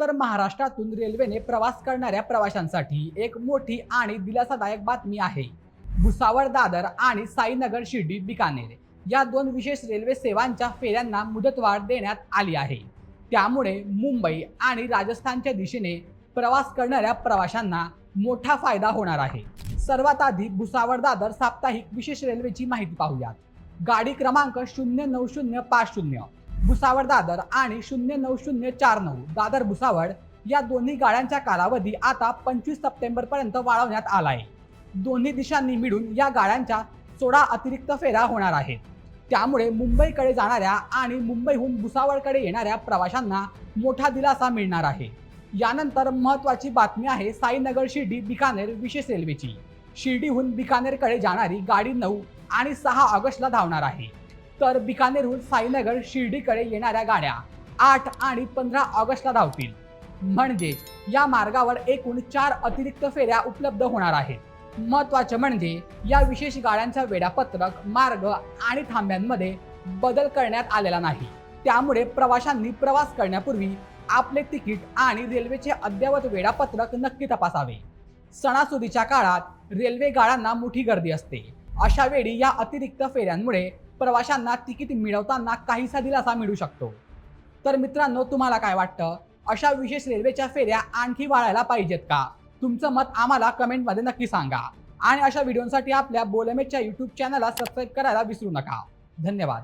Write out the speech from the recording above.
उत्तर महाराष्ट्रातून रेल्वेने प्रवास करणाऱ्या प्रवाशांसाठी एक मोठी आणि दिलासादायक बातमी आहे। भुसावळ दादर आणि साईनगर शिर्डी बिकानेर या दोन विशेष रेल्वे सेवांच्या फेऱ्यांना मुदतवाढ देण्यात आली आहे। त्यामुळे मुंबई आणि राजस्थानच्या दिशेने प्रवास करणाऱ्या प्रवाशांना मोठा फायदा होणार आहे। सर्वात आधी भुसावळ दादर साप्ताहिक विशेष रेल्वेची माहिती पाहूयात। गाडी क्रमांक 09050 भुसावळ दादर आणि 09049 दादर भुसावळ या दोन्ही गाड्यांचा कालावधी आता 25 सप्टेंबर पर्यंत वाढवण्यात आला आहे। दोन्ही दिशांनी मिळून या गाड्यांच्या 16 अतिरिक्त फेऱ्या होणार आहेत। त्यामुळे मुंबईकडे जाणाऱ्या आणि मुंबईहून भुसावळकडे येणाऱ्या प्रवाशांना मोठा दिलासा मिळणार आहे। यानंतर महत्त्वाची बातमी आहे साईनगर शिर्डी बिकानेर विशेष रेल्वेची। शिर्डीहून बिकानेरकडे जाणारी गाडी 9 आणि 6 ऑगस्टला धावणार आहे, तर बिकानेरहून साईनगर शिर्डीकडे येणाऱ्या गाड्या 8 आणि 15 ऑगस्टला धावतील। म्हणजे या मार्गावर एकूण 4 अतिरिक्त फेऱ्या उपलब्ध होणार आहेत। महत्त्वाचे म्हणजे या विशेष गाड्यांचा वेळापत्रक, मार्ग आणि थांब्यांमध्ये बदल करण्यात आलेला नाही। त्यामुळे प्रवाशांनी प्रवास करण्यापूर्वी आपले तिकीट आणि रेल्वेचे अद्ययावत वेळापत्रक नक्की तपासावे। सणासुदीच्या काळात रेल्वे गाड्यांना मोठी गर्दी असते। अशा वेळी या अतिरिक्त फेऱ्यांमुळे प्रवाशांना तिकीट मिळवताना काहीसा दिलासा मिळू शकतो। तर मित्रांनो, तुम्हाला काय वाटतं? अशा विशेष रेल्वेच्या फेऱ्या आणखी वाढायला पाहिजेत का? तुमचं मत आम्हाला कमेंटमध्ये नक्की सांगा। आणि अशा व्हिडिओसाठी आपल्या बोलमेटच्या YouTube चॅनलला सबस्क्राईब करायला विसरू नका। धन्यवाद।